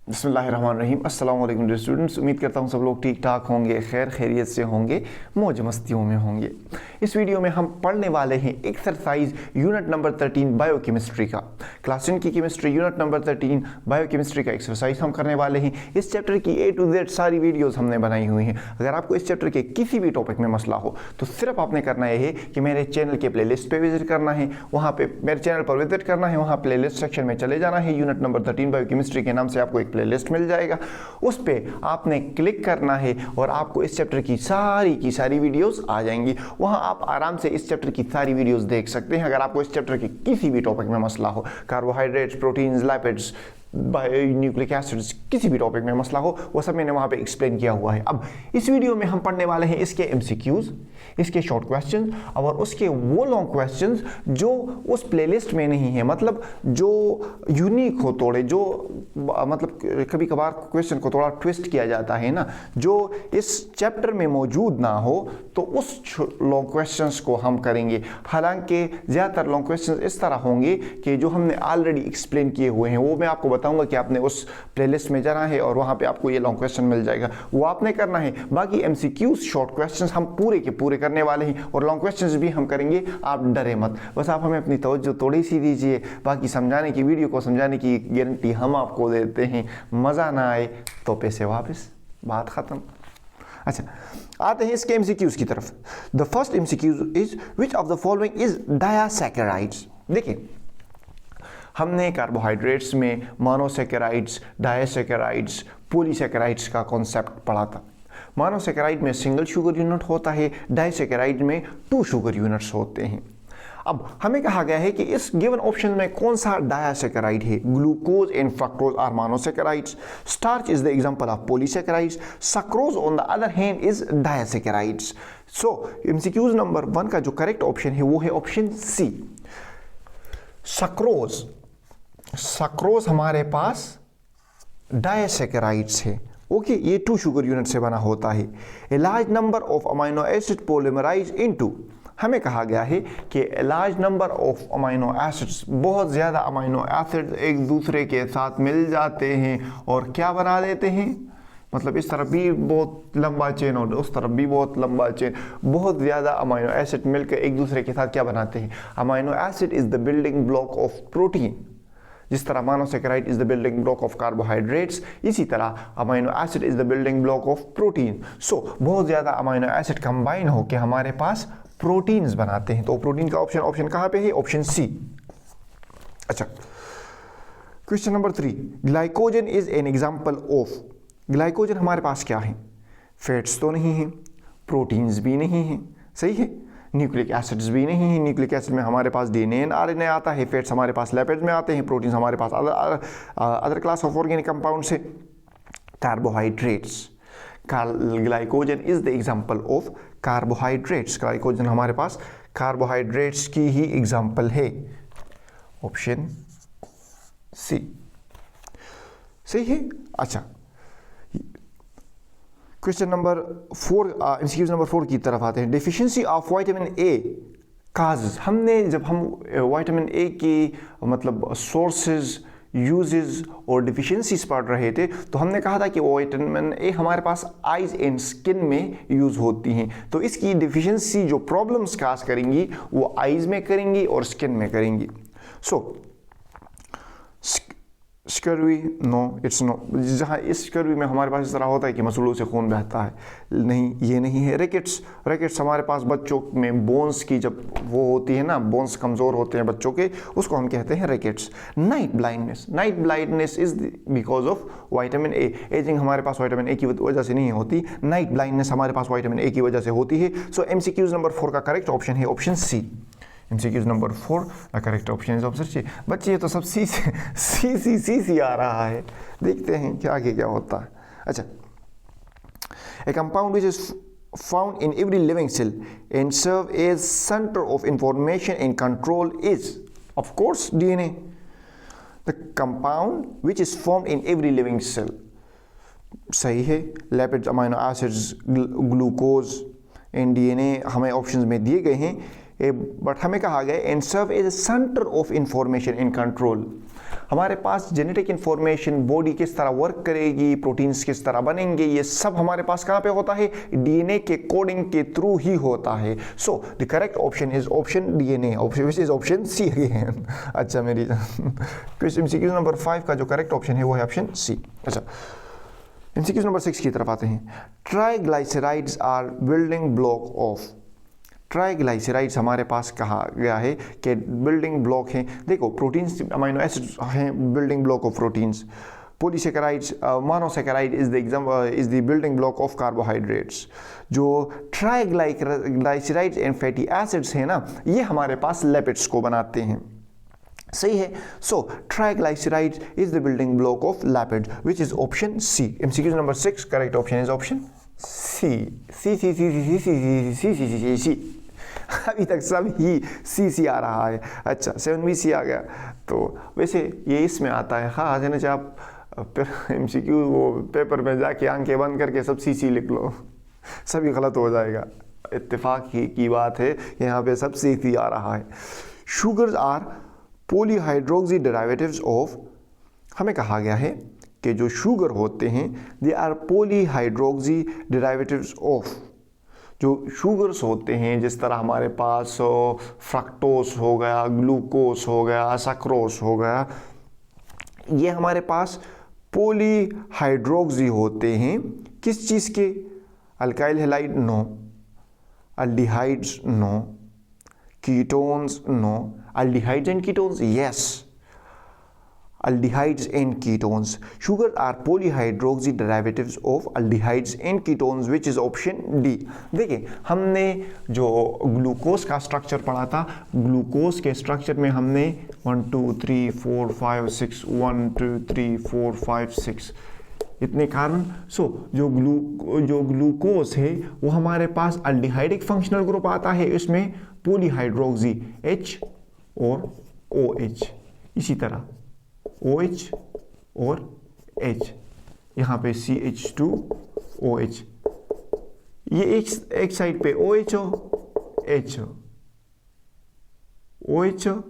बिस्मिल्लाहिर्रहमानिर्रहीम। अस्सलाम वालेकुम डियर स्टूडेंट्स। उम्मीद करता हूँ सब लोग ठीक ठाक होंगे, खैर खैरियत से होंगे, मौज मस्तियों में होंगे। इस वीडियो में हम पढ़ने वाले हैं एक्सरसाइज यूनिट नंबर 13 बायोकेमिस्ट्री का। क्लास 10 की केमिस्ट्री यूनिट नंबर 13 बायोकेमिस्ट्री का एक्सरसाइज हम करने वाले हैं। इस चैप्टर की A to Z सारी वीडियोज़ हमने बनाई हुई हैं। अगर आपको इस चैप्टर के किसी भी टॉपिक में मसला हो तो सिर्फ आपने करना है कि मेरे चैनल के प्लेलिस्ट पे विजिट करना है, वहाँ पे मेरे चैनल पर विजिट करना है, वहाँ प्लेलिस्ट सेक्शन में चले जाना है। यूनिट नंबर 13 बायोकेमिस्ट्री के नाम से आपको एक प्लेलिस्ट मिल जाएगा, उस पे आपने क्लिक करना है और आपको इस चैप्टर की सारी वीडियोस आ जाएंगी। वहां आप आराम से इस चैप्टर की सारी वीडियोस देख सकते हैं। अगर आपको इस चैप्टर के किसी भी टॉपिक में मसला हो, carbohydrates, proteins, lipids, nucleic acids, किसी भी टॉपिक में मसला हो, वो सब मैंने वहाँ पे एक्सप्लेन किया हुआ है। अब इस वीडियो में हम पढ़ने वाले हैं इसके MCQs, इसके शॉर्ट क्वेश्चन और उसके वो लॉन्ग क्वेश्चंस जो उस प्लेलिस्ट में नहीं है, मतलब जो यूनिक हो थोड़े, जो मतलब कभी कभार क्वेश्चन को थोड़ा ट्विस्ट किया जाता है ना, जो इस चैप्टर में मौजूद ना हो, तो उस लॉन्ग क्वेश्चंस को हम करेंगे। हालांकि ज़्यादातर लॉन्ग क्वेश्चंस इस तरह होंगे कि जो हमने ऑलरेडी एक्सप्लेन किए हुए हैं, वो मैं आपको बताऊंगा कि आपने उस प्लेलिस्ट में जाना है और वहाँ पे आपको ये लॉन्ग क्वेश्चन मिल जाएगा, वो आपने करना है। बाकी MCQs शॉर्ट क्वेश्चंस हम पूरे के पूरे करने वाले हैं और लॉन्ग क्वेश्चंस भी हम करेंगे। आप डरे मत, बस आप हमें अपनी तवज्जो थोड़ी सी दीजिए। बाकी समझाने की, वीडियो को समझाने की गारंटी हम आपको देते हैं। मज़ा ना आए तो पैसे वापस, बात ख़त्म। अच्छा, आते हैं इसके MCQs की तरफ। The first MCQ is which of the following is disaccharides. देखिए, हमने कार्बोहाइड्रेट्स में मोनोसैकेराइड्स, डायसैकेराइड्स, पॉलीसैकेराइड्स का कॉन्सेप्ट पढ़ा था। मोनोसैकेराइड में सिंगल शुगर यूनिट होता है, डायसैकेराइड में 2 शुगर यूनिट्स होते हैं। अब हमें कहा गया है कि इस गिवन ऑप्शन में कौन सा डायासैकेराइड है। Glucose and fructose are monosaccharides, starch is the example of polysaccharides, sucrose on the other hand is disaccharides. So MCQs number 1 का जो करेक्ट ऑप्शन है वो है ऑप्शन सी, सक्रोज। सक्रोज हमारे पास डायसैकेराइड्स है। ओके, ये 2 शुगर यूनिट से बना होता है। A large number of amino acid polymerise into, हमें कहा गया है कि large number of amino acids, बहुत ज़्यादा अमाइनो एसिड्स एक दूसरे के साथ मिल जाते हैं और क्या बना देते हैं, मतलब इस तरफ भी बहुत लंबा चेन और उस तरफ भी बहुत लंबा चेन, बहुत ज़्यादा अमाइनो एसिड मिलकर एक दूसरे के साथ क्या बनाते हैं। Amino acid is the building block of protein. जिस तरह monosaccharide is the building block of carbohydrates, इसी तरह amino acid is the building block of protein. So बहुत ज़्यादा अमाइनो एसिड कंबाइन होकर हमारे पास प्रोटीन्स बनाते हैं। तो प्रोटीन का ऑप्शन कहाँ पे है, ऑप्शन सी। अच्छा, question number 3, glycogen is an example of. Glycogen हमारे पास क्या है, फैट्स तो नहीं है, प्रोटीन्स भी नहीं है, सही है, न्यूक्लिक एसिड्स भी नहीं है। न्यूक्लिक एसिड में हमारे पास DNA एंड RNA आता है, फैट्स हमारे पास लिपिड्स में आते हैं, प्रोटीन्स हमारे पास other class of organic compound से। Carbohydrates, glycogen is the example of carbohydrates. Glycogen हमारे पास कार्बोहाइड्रेट्स की ही एग्जांपल है, ऑप्शन सी, सही है। अच्छा, क्वेश्चन नंबर 4, MCQ नंबर 4 की तरफ आते हैं। Deficiency of vitamin A causes. हमने जब हम विटामिन A की मतलब सोर्सेज, यूजेस और डिफिशियंसीज पढ़ रहे थे, तो हमने कहा था कि विटामिन A हमारे पास आइज एंड स्किन में यूज़ होती हैं। तो इसकी डिफिशियंसी जो प्रॉब्लम्स काज करेंगी वो आइज में करेंगी और स्किन में करेंगी। सो स्कर्वी, नो, इट्स नो। जहाँ इस स्कर्वी में हमारे पास इस तरह होता है कि मसूलों से खून बहता है, नहीं, ये नहीं है। रिकेट्स हमारे पास बच्चों में बोन्स की जब वो होती है ना, बोन्स कमज़ोर होते हैं बच्चों के, उसको हम कहते हैं rickets. Night blindness is because of vitamin A। Ageing हमारे पास विटामिन A की वजह से नहीं होती, नाइट ब्लाइंडनेस हमारे पास विटामिन A की वजह से होती है। सो MCQs नंबर 4 का करेक्ट ऑप्शन है option C. MCQs number 4 the correct option is option C. बच्चे ये तो सब सी आ रहा है, देखते हैं क्या आगे क्या होता है। अच्छा, a compound which is found in every living cell and serve as centre of information and control is, of course, DNA। The compound which is formed in every living cell, सही है। Lipids, amino acids, glucose and DNA हमें options में दिए गए हैं, but हमें कहा गया and serve as a centre of information and control. हमारे पास जेनेटिक इंफॉर्मेशन, बॉडी किस तरह वर्क करेगी, प्रोटीन्स किस तरह बनेंगे, ये सब हमारे पास कहाँ पे होता है, डीएनए के कोडिंग के थ्रू ही होता है। So the correct option is option DNA, which is option C again. अच्छा मेरी क्वेश्चन एमसीक्यू नंबर 5 का जो करेक्ट ऑप्शन है वो है ऑप्शन सी। अच्छा एमसीक्यू नंबर 6 की तरफ आते हैं। Triglycerides are building block of, triglycerides हमारे पास कहा गया है कि बिल्डिंग ब्लॉक हैं। देखो प्रोटीन्स, अमीनो एसिड्स हैं building block of proteins. Polysaccharides, monosaccharide is the building block of carbohydrates. जो ट्राइग्लाइसराइड्स एंड फैटी एसिड्स हैं ना, ये हमारे पास लिपिड्स को बनाते हैं। सही है। So triglycerides is the building block of lipid which is option C. MCQ number 6 correct option is option C. C C C C C C C C C C C. अभी तक सब ही सी सी आ रहा है। अच्छा 7 भी सी आ गया। तो वैसे ये इसमें आता है हाँ, है ना, आप एमसीक्यू वो पेपर में जाके आंखें बंद करके सब सी सी लिख लो, सभी गलत हो जाएगा। इत्तेफाक की बात है, यहाँ पे सब सी सी आ रहा है। Sugars are polyhydroxy derivatives of, हमें कहा गया है कि जो शुगर होते हैं they are polyhydroxy derivatives of, जो शुगर्स होते हैं जिस तरह हमारे पास फ्रक्टोस हो गया, ग्लूकोस हो गया, सक्रोस हो गया, ये हमारे पास पॉलीहाइड्रोक्सी होते हैं। किस चीज़ के? Alkyl halide no, aldehydes no, ketones no, aldehydes and ketones yes, aldehydes and ketones. Sugar are polyhydroxy derivatives of aldehydes and ketones which is option D. देखिए हमने जो ग्लूकोज का स्ट्रक्चर पढ़ा था, ग्लूकोज के स्ट्रक्चर में हमने 1 2 3 4 5 6 1 2 3 4 5 6 इतने कार्बन। सो जो ग्लूकोज है वो हमारे पास अल्डिहाइडिक फंक्शनल ग्रुप आता है, इसमें पॉलीहाइड्रोक्सी H और OH, इसी तरह OH और H, यहाँ पे CH2OH, ये एक साइड पे OH हो, H हो, OH हो,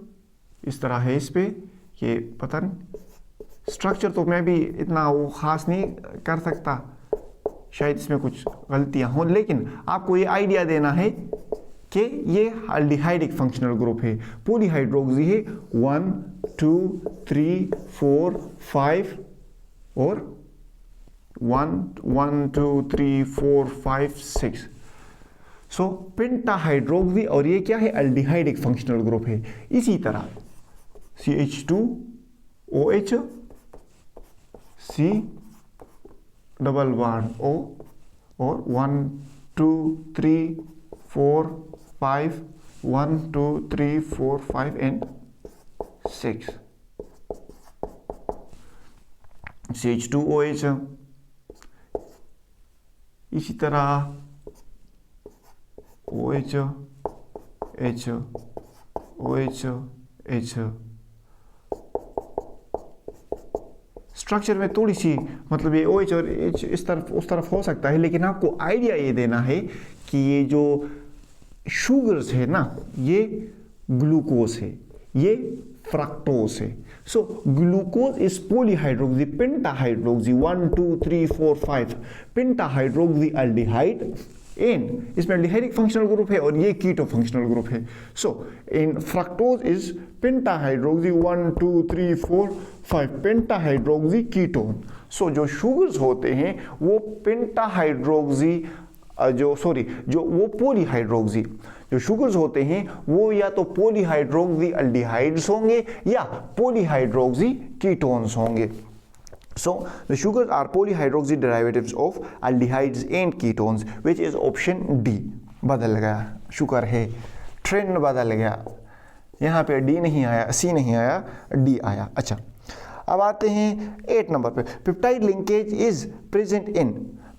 इस तरह है इस पे। ये पता नहीं स्ट्रक्चर तो मैं भी इतना वो ख़ास नहीं कर सकता, शायद इसमें कुछ गलतियाँ हों, लेकिन आपको ये आइडिया देना है कि ये अल्डिहाइडिक फंक्शनल ग्रुप है। पॉलीहाइड्रोक्सी है 1 2 3 4 5 और 1 2 3 4 5 6। सो पेंटाहाइड्रोक्सी, और ये क्या है? अल्डिहाइडिक फंक्शनल ग्रुप है। इसी तरह CH2OH C double bond O और 1 2 3 4 5 1 2 3 4 5 and 6 CH2OH। इसी तरह OH H OH H। Structure में थोड़ी सी मतलब ये OH और H इस तरफ उस तरफ हो सकता है, लेकिन आपको आइडिया ये देना है कि ये जो शुगर्स है ना, ये ग्लूकोज है, ये फ्रक्टोज है। So glucose is polyhydroxy pentahydroxy 1 2 3 4 5 pentahydroxy aldehyde and इसमें अल्डिहाइडिक फंक्शनल ग्रुप है और ये कीटो फंक्शनल ग्रुप है। So in fructose is pentahydroxy 1 2 3 4 5 pentahydroxy ketone. So जो शुगर्स होते हैं वो पेंटाहाइड्रोक्सी जो वो पॉलीहाइड्रोक्सी, जो शुगर्स होते हैं वो या तो पॉलीहाइड्रोक्सी अल्डिहाइड्स होंगे या पॉलीहाइड्रोक्सी कीटोन्स होंगे। So the sugars are polyhydroxy derivatives of aldehydes and ketones which is option D। बदल गया, शुगर है, ट्रेंड बदल गया, यहाँ पे D नहीं आया, C नहीं आया, D आया। अच्छा अब आते हैं 8 नंबर पे। Peptide linkage is present in,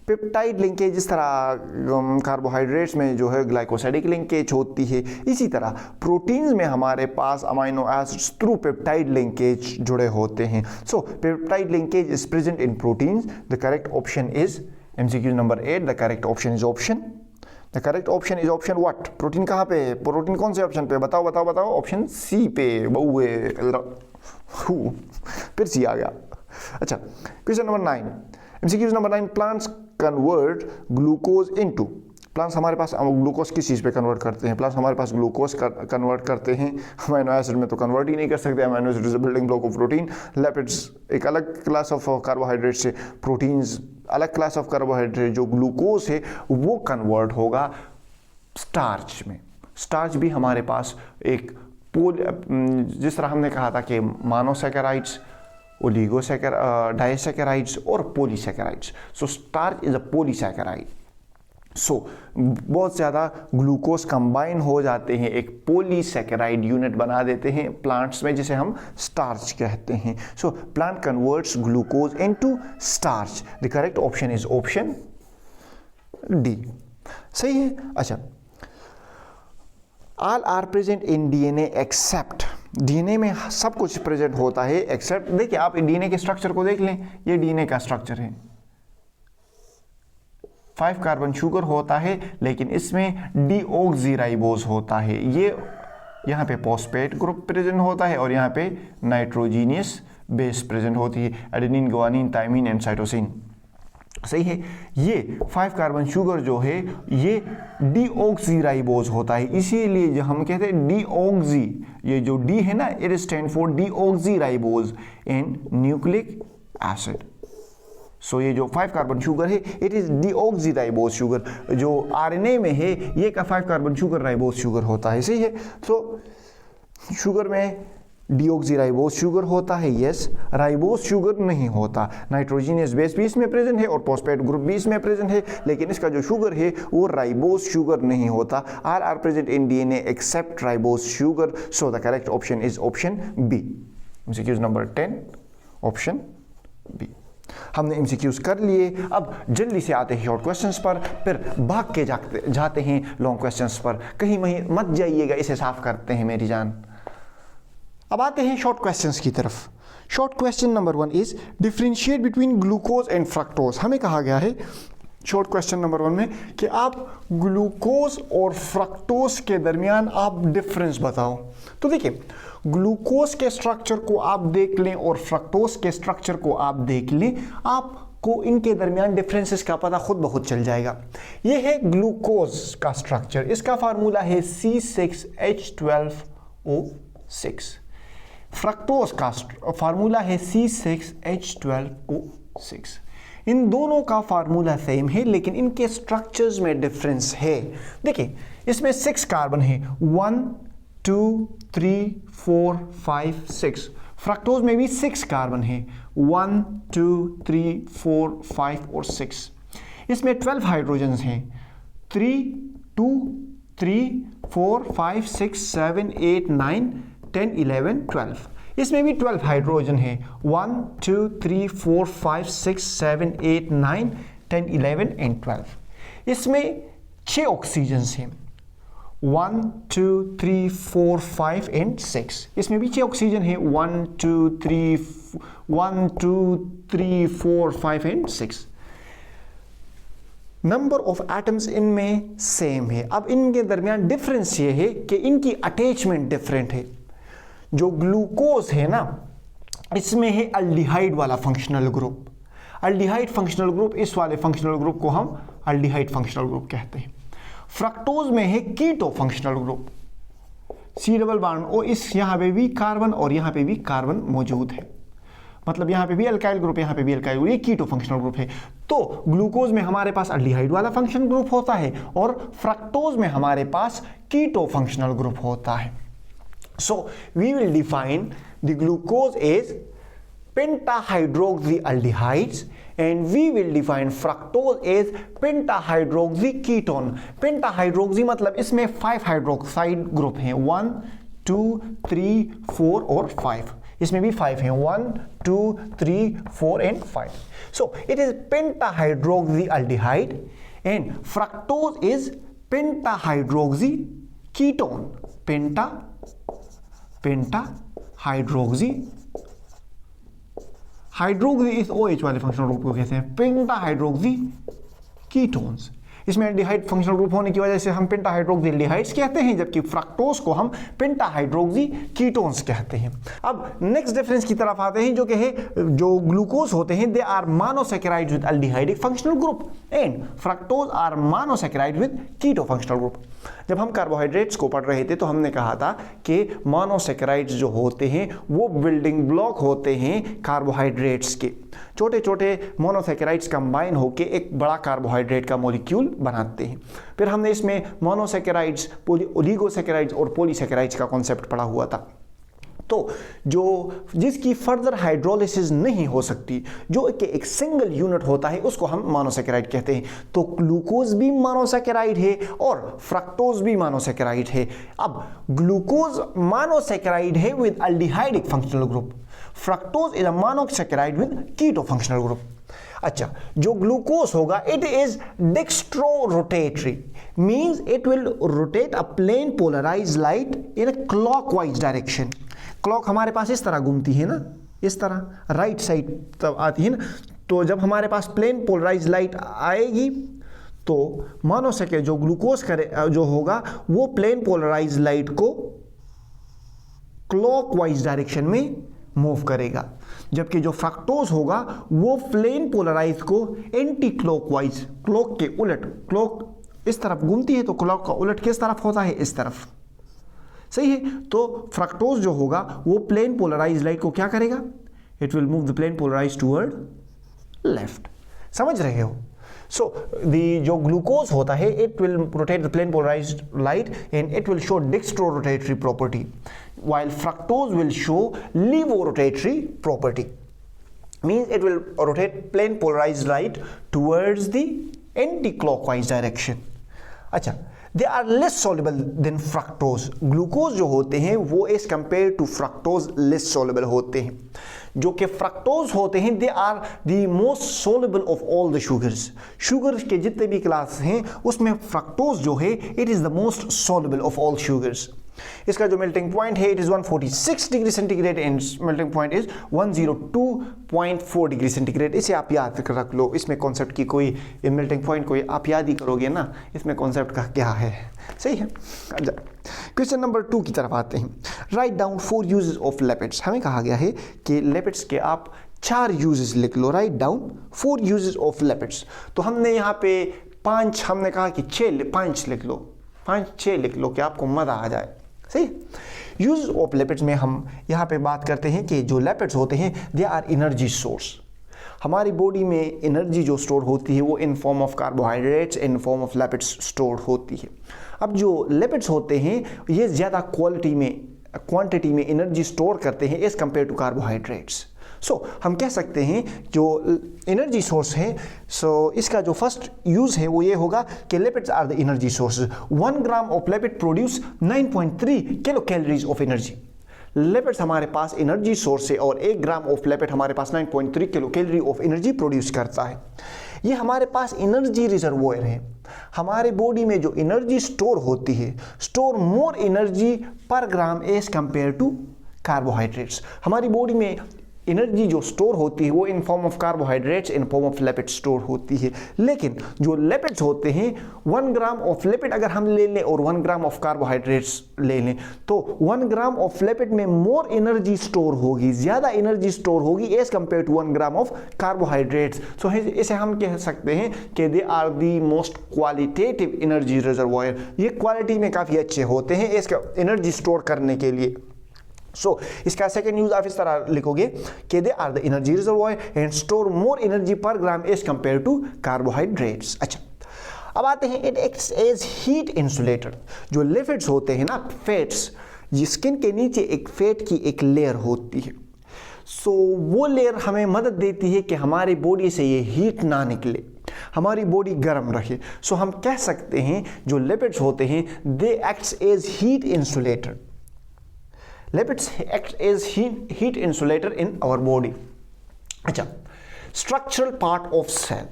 peptide linkage जिस तरह कार्बोहाइड्रेट्स में जो है ग्लाइकोसाइडिक लिंकेज होती है, इसी तरह प्रोटीन्स में हमारे पास amino acids through peptide linkage जुड़े होते हैं। So peptide linkage is present in proteins. The correct option is MCQ number 8। The correct option is option, the correct option is option what? Protein कहाँ पे है? Protein कौन से option पे? बताओ बताओ बताओ। ऑप्शन सी पे बहुए। फिर सी आ गया। अच्छा, question number 9, MCQs number 9, plants convert glucose into, plants हमारे पास ग्लूकोज किस चीज़ पे कन्वर्ट करते हैं? प्लांट्स हमारे पास ग्लूकोज कन्वर्ट करते हैं अमीनो एसिड में, तो कन्वर्ट ही नहीं कर सकते। Amino acid is a building block of protein, lipids एक अलग क्लास ऑफ कार्बोहाइड्रेट से, प्रोटीन्स अलग क्लास ऑफ कार्बोहाइड्रेट, जो ग्लूकोज है वो कन्वर्ट होगा स्टार्च में। स्टार्च भी हमारे पास एक जिस तरह हमने कहा था कि मोनोसैकेराइड्स, डाइसैकेराइड्स और polysaccharides, so starch is a polysaccharide. So बहुत ज़्यादा ग्लूकोज कंबाइन हो जाते हैं, एक पॉलीसैकेराइड यूनिट बना देते हैं प्लांट्स में, जिसे हम स्टार्च कहते हैं। So plant converts glucose into starch. The correct option is option D. सही है। अच्छा, all are present in DNA except, DNA में सब कुछ प्रेजेंट होता है एक्सेप्ट, देखिए आप डीएनए के स्ट्रक्चर को देख लें, ये डीएनए का स्ट्रक्चर है, 5 कार्बन शुगर होता है, लेकिन इसमें डीऑक्सीराइबोज होता है। ये यहाँ पे फॉस्फेट ग्रुप प्रेजेंट होता है और यहाँ पे नाइट्रोजीनियस बेस प्रेजेंट होती है, adenine, guanine, thymine and cytosine. सही है। ये 5 कार्बन शुगर जो है ये डीऑक्सीराइबोज होता है, इसीलिए जो हम कहते हैं डीऑक्सी, ये जो डी है ना, it stand for deoxyribose in nucleic acid. So ये जो 5 कार्बन शुगर है इट इज डीऑक्सीराइबोज शुगर, जो आरएनए में है ये का 5 कार्बन शुगर राइबोज शुगर होता है। सही है। तो शुगर में डीऑक्सीराइबोज शुगर होता है, यस, राइबोज शुगर नहीं होता। नाइट्रोजीनियस बेस भी इसमें प्रेजेंट है और फॉस्फेट ग्रुप भी इसमें प्रेजेंट है, लेकिन इसका जो शुगर है वो राइबोज शुगर नहीं होता। Are are present in DNA except ribose sugar. So the correct option is option B. MCQs number 10, option B. हमने एमसीक्यूज कर लिए, अब जल्दी से आते हैं शॉर्ट क्वेश्चंस पर, फिर भाग के जाते हैं लॉन्ग क्वेश्चंस पर। कहीं मत जाइएगा, इसे साफ करते हैं मेरी जान। अब आते हैं शॉर्ट क्वेश्चंस की तरफ। Short question number 1 is differentiate between glucose and fructose. हमें कहा गया है शॉर्ट क्वेश्चन नंबर 1 में कि आप ग्लूकोज और फ्रक्टोज के दरमियान आप डिफरेंस बताओ। तो देखिए, ग्लूकोज के स्ट्रक्चर को आप देख लें और फ्रक्टोज के स्ट्रक्चर को आप देख लें, आपको इनके दरमियान डिफरेंसेस का पता खुद ब खुद चल जाएगा। ये है ग्लूकोज का स्ट्रक्चर, इसका फार्मूला है C6H12O6। फ्रक्टोज का फार्मूला है C6H12O6। इन दोनों का फार्मूला सेम है, लेकिन इनके स्ट्रक्चर्स में डिफरेंस है। देखिए, इसमें 6 कार्बन है, 1 2 3 4 5 6। फ्रक्टोज में भी 6 कार्बन है, 1 2 3 4 5 और 6। इसमें 12 हाइड्रोजन्स हैं, 3 2 3 4 5 6 7 8 9 10 11 12। इसमें भी 12 हाइड्रोजन है, 1 2 3 4 5 6 7 8 9 10 11 एंड 12। इसमें 6 ऑक्सीजन्स हैं, 1 2 3 4 5 एंड 6। इसमें भी 6 ऑक्सीजन है, 1 2 3 4 5 एंड 6। नंबर ऑफ एटम्स इनमें सेम है। अब इनके दरमियान डिफरेंस ये है कि इनकी अटैचमेंट डिफरेंट है। जो ग्लूकोज है ना, इसमें है अल्डिहाइड वाला functional group. Aldehyde functional group, इस वाले फंक्शनल ग्रुप को हम अल्डिहाइड फंक्शनल ग्रुप कहते हैं। फ्रक्टोज में है keto functional group, C double bond, और इस यहाँ पे भी कार्बन और यहाँ पे भी कार्बन मौजूद है, मतलब यहाँ पे भी अल्काइल ग्रुप, यहाँ पे भी अल्काइल ग्रुप, ये कीटो फंक्शनल ग्रुप है। तो ग्लूकोज में हमारे पास अल्डिहाइड वाला फंक्शनल ग्रुप होता है और फ्रक्टोज में हमारे पास कीटो फंक्शनल ग्रुप होता है। So we will define the glucose as pentahydroxyaldehydes and we will define fructose as pentahydroxyketone। pentahydroxy मतलब इसमें 5 हाइड्रोक्साइड ग्रुप हैं, 1 2 3 4 और 5। इसमें भी 5 हैं, 1 2 3 4 and 5। So it is pentahydroxyaldehyde and fructose is pentahydroxyketone। Hydroxy इस OH वाले फंक्शनल ग्रुप को कहते हैं पेंटाहाइड्रोक्सी कीटोन्स। इसमें एल्डिहाइड फंक्शनल ग्रुप होने की वजह से हम पेंटाहाइड्रोक्सिल्डिहाइड्स कहते हैं, जबकि फ्रक्टोज को हम पेंटाहाइड्रोक्सी कीटोन्स कहते हैं। अब नेक्स्ट डिफरेंस की तरफ आते हैं, जो कि है जो ग्लूकोज होते हैं they are monosaccharides with aldehydic functional group and fructose are monosaccharide with keto functional group. जब हम कार्बोहाइड्रेट्स को पढ़ रहे थे तो हमने कहा था कि मोनोसैकेराइड्स जो होते हैं वो बिल्डिंग ब्लॉक होते हैं कार्बोहाइड्रेट्स के। छोटे छोटे मोनोसैकेराइड्स कंबाइन होकर एक बड़ा कार्बोहाइड्रेट का मॉलिक्यूल बनाते हैं। फिर हमने इसमें मोनोसैकेराइड्स, ओलिगोसैकेराइड्स और पॉलीसैकेराइड्स का कॉन्सेप्ट पढ़ा हुआ था। तो जो जिसकी फर्दर हाइड्रोलिसिस नहीं हो सकती, जो एक सिंगल यूनिट होता है, उसको हम मोनोसैकेराइड कहते हैं। तो ग्लूकोज भी मोनोसैकेराइड है और फ्रक्टोज भी मोनोसैकेराइड है। अब ग्लूकोज मोनोसैकेराइड है with aldehydic functional group, fructose is a monosaccharide with keto functional group. अच्छा, जो ग्लूकोज होगा it is dextro rotatory, means it will rotate a plane polarised light in a clockwise direction. Clock हमारे पास इस तरह घूमती है ना, इस तरह राइट साइड तब आती है ना। तो जब हमारे पास प्लेन पोलराइज्ड लाइट आएगी तो मोनोसैकेराइड जो ग्लूकोज करे जो होगा वो प्लेन पोलराइज्ड लाइट को क्लॉकवाइज डायरेक्शन में मूव करेगा, जबकि जो फ्रक्टोज होगा वो प्लेन पोलराइज को एंटी क्लॉकवाइज, क्लॉक के उलट, क्लॉक इस तरफ घूमती है तो क्लॉक का उलट किस तरफ होता है, इस तरफ। सही है। तो फ्रक्टोज जो होगा वो प्लेन पोलराइज लाइट को क्या करेगा, it will move the plane polarise toward left. समझ रहे हो? सो जो ग्लूकोज होता है it will rotate the plane polarised light and it will show dextro rotatory property, while fructose will show levorotatory property, means it will rotate plane polarized light towards the anti-clockwise direction. अच्छा, they are less soluble than fructose. Glucose जो होते हैं वो as compared to fructose less soluble होते हैं। जो कि fructose होते हैं they are the most soluble of all the sugars. Sugar के जितने भी क्लास हैं उसमें फ्रक्टोज जो है it is the most soluble of all sugars. इसका जो मेल्टिंग पॉइंट है it is 146 degree centigrade and melting point is 102.4 degree centigrade. इसे आप याद रख लो, इसमें कॉन्सेप्ट की कोई मेल्टिंग पॉइंट कोई आप याद ही करोगे ना, इसमें कॉन्सेप्ट का क्या है। सही है। क्वेश्चन नंबर 2 की तरफ आते हैं। Right down 4 uses of lipids. हमें कहा गया है कि लिपिड्स के आप 4 यूजेस लिख लो। Write down 4 uses of lipids. तो हमने यहाँ पे 5, हमने कहा कि 5 लिख लो, 5-6 लिख लो कि आपको मजा आ जाए। सही। यूज ऑफ लिपिड्स में हम यहाँ पे बात करते हैं कि जो लिपिड्स होते हैं दे आर एनर्जी सोर्स। हमारी बॉडी में एनर्जी जो स्टोर होती है वो इन form of carbohydrates, in form of lipids store होती है। अब जो लिपिड्स होते हैं ये ज़्यादा क्वांटिटी में एनर्जी स्टोर करते हैं एज कम्पेयर टू कार्बोहाइड्रेट्स। सो हम कह सकते हैं जो एनर्जी सोर्स है, सो इसका जो फर्स्ट यूज है वो ये होगा कि lipids are the energy source. 1 gram of lipid produce 9.3 kilo calories of energy. Lipids हमारे पास एनर्जी सोर्स है और 1 ग्राम ऑफ लिपिड हमारे पास 9.3 kilo calorie of energy produce करता है। ये हमारे पास एनर्जी रिजर्वोयर है। हमारे बॉडी में जो एनर्जी स्टोर होती है, store more energy per gram as compare to carbohydrates. हमारी बॉडी में एनर्जी जो स्टोर होती है वो इन form of carbohydrates, in form of lipid store होती है। लेकिन जो लिपिड्स होते हैं 1 ग्राम ऑफ लिपिड अगर हम ले लें और 1 ग्राम ऑफ कार्बोहाइड्रेट्स ले लें तो 1 ग्राम ऑफ लिपिड में मोर एनर्जी स्टोर होगी, ज़्यादा एनर्जी स्टोर होगी as compare to 1 gram of carbohydrates. So इसे हम कह सकते हैं कि they are the most qualitative energy reservoir. ये क्वालिटी में काफ़ी अच्छे होते हैं इसका एनर्जी स्टोर करने के लिए। सो इसका सेकेंड यूज आप इस तरह लिखोगे कि they are the energy reservoir and store more energy per gram as compare to carbohydrates. अच्छा, अब आते हैं it acts as heat insulator. जो लिपिड्स होते हैं ना, फैट्स, स्किन के नीचे एक फैट की एक लेयर होती है। सो वो लेयर हमें मदद देती है कि हमारी बॉडी से ये हीट ना निकले, हमारी बॉडी गर्म रहे। सो हम कह सकते हैं जो लिपिड्स होते हैं they acts as heat insulator. Lipids act as heat insulator in our body. अच्छा, structural part of cell.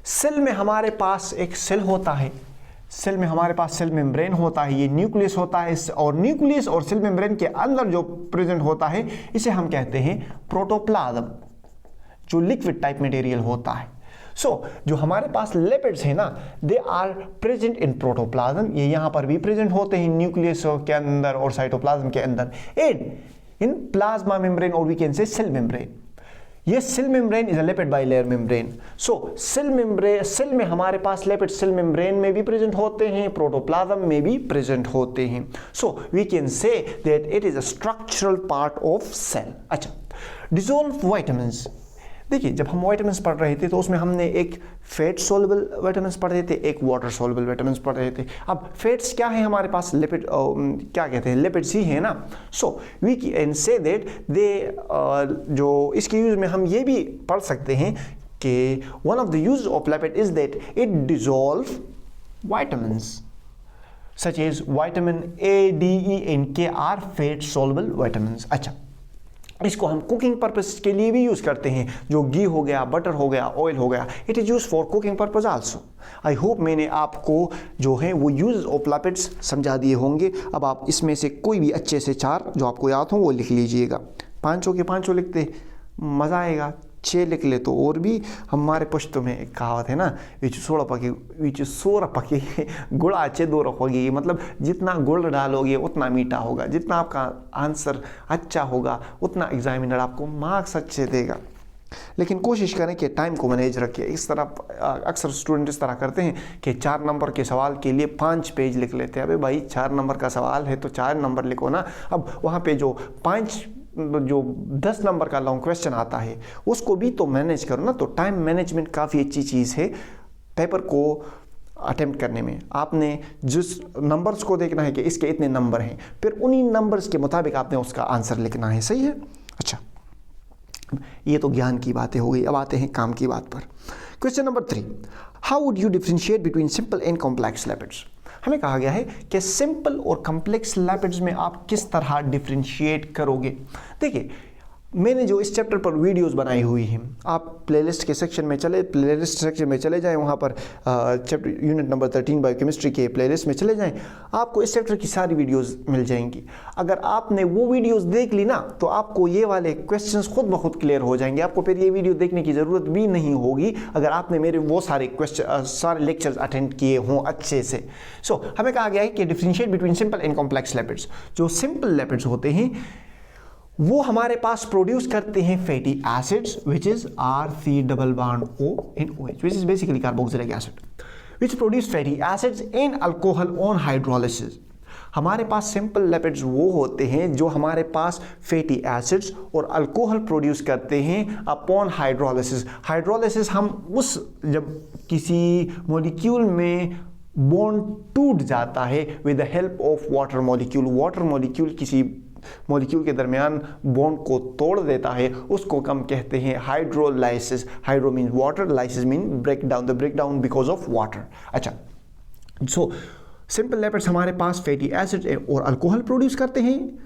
Cell में हमारे पास एक सेल होता है, सेल में हमारे पास सेल मेम्ब्रेन होता है, ये न्यूक्लियस होता है और न्यूक्लियस और सेल मेम्ब्रेन के अंदर जो प्रेजेंट होता है इसे हम कहते हैं प्रोटोप्लाज्म, जो लिक्विड टाइप मटेरियल होता है। जो हमारे पास लिपिड्स है ना, they are present in protoplasm, ये यहाँ पर भी प्रेजेंट होते हैं न्यूक्लियस के अंदर और साइटोप्लाज्म के अंदर, एंड इन प्लाज्मा मेम्ब्रेन और we can say cell membrane. ये cell membrane is a lipid bilayer membrane. Cell में हमारे पास लिपिड सेल मेम्ब्रेन में भी प्रेजेंट होते हैं, प्रोटोप्लाज्म में भी प्रेजेंट होते हैं। We can say that it is a structural part of cell. अच्छा, डिसॉल्व विटामिन्स, देखिए जब हम विटामिन्स पढ़ रहे थे तो उसमें हमने एक फैट सोल्युबल विटामिन्स पढ़े थे, एक वाटर सोल्युबल विटामिन्स पढ़ रहे थे। अब फैट्स क्या है हमारे पास, लिपिड क्या कहते हैं, लिपिड्स ही है ना। We can say that they जो इसके यूज में हम ये भी पढ़ सकते हैं कि one of the use of lipid is that it dissolve vitamins such as vitamin A, D, E and K are fat soluble vitamins. अच्छा, इसको हम कुकिंग पर्पस के लिए भी यूज़ करते हैं, जो घी हो गया, बटर हो गया, ऑयल हो गया, it is use for cooking purpose also. I hope मैंने आपको जो है वो यूज ऑफ लिपिड्स समझा दिए होंगे। अब आप इसमें से कोई भी अच्छे से 4 जो आपको याद हो वो लिख लीजिएगा। 5 के 5 लिखते मज़ा आएगा, 6 लिख ले तो और भी। हमारे पश्तो में एक कहावत है ना, विच सोर पके गुड़ अच्छे 2 रखोगे, मतलब जितना गुड़ डालोगे उतना मीठा होगा, जितना आपका आंसर अच्छा होगा उतना एग्जामिनर आपको मार्क्स अच्छे देगा। लेकिन कोशिश करें कि टाइम को मैनेज रखें। इस तरह अक्सर स्टूडेंट इस तरह करते हैं कि 4 नंबर के सवाल के लिए 5 पेज लिख लेते हैं। अबे भाई 4 नंबर का सवाल है तो 4 नंबर लिखो ना। अब वहाँ पे जो 10 नंबर का लॉन्ग क्वेश्चन आता है उसको भी तो मैनेज करो ना। तो टाइम मैनेजमेंट काफ़ी अच्छी चीज़ है पेपर को अटेम्प्ट करने में। आपने जिस नंबर्स को देखना है कि इसके इतने नंबर हैं, फिर उन्हीं नंबर्स के मुताबिक आपने उसका आंसर लिखना है। सही है। अच्छा, ये तो ज्ञान की बातें हो गई। अब आते हैं काम की बात पर। Question number 3, how would you differentiate between simple and complex lipids. हमें कहा गया है कि सिंपल और कॉम्प्लेक्स लिपिड्स में आप किस तरह डिफरेंशिएट करोगे। देखिए, मैंने जो इस चैप्टर पर वीडियोस बनाई हुई हैं, आप प्लेलिस्ट सेक्शन में चले जाएं, वहाँ पर चैप्टर यूनिट नंबर 13 बायोकेमिस्ट्री के प्लेलिस्ट में चले जाएं, आपको इस चैप्टर की सारी वीडियोस मिल जाएंगी। अगर आपने वो वीडियोस देख ली ना तो आपको ये वाले क्वेश्चंस खुद ब खुद क्लियर हो जाएंगे। आपको फिर ये वीडियो देखने की ज़रूरत भी नहीं होगी अगर आपने मेरे वो सारे लेक्चर्स अटेंड किए हों अच्छे से। हमें कहा गया है कि differentiate between simple and complex lipids. जो सिंपल लिपिड्स होते हैं वो हमारे पास प्रोड्यूस करते हैं fatty acids which is R3 double bond O in OH, which is basically carboxylic acid, which produce fatty acids and alcohol on hydrolysis। हमारे पास simple lipids वो होते हैं जो हमारे पास फैटी एसिड्स और अल्कोहल प्रोड्यूस करते हैं अपॉन हाइड्रोलिसिस। हाइड्रोलिसिस हम जब किसी मॉलिक्यूल में बॉन्ड टूट जाता है with the help of water molecule किसी मॉलिक्यूल के दरमियान बॉन्ड को तोड़ देता है, उसको हम कहते हैं hydrolysis. Hydro mean water, lysis mean break down because of water. अच्छा, सिंपल लिपिड्स हमारे पास फैटी एसिड और अल्कोहल प्रोड्यूस करते हैं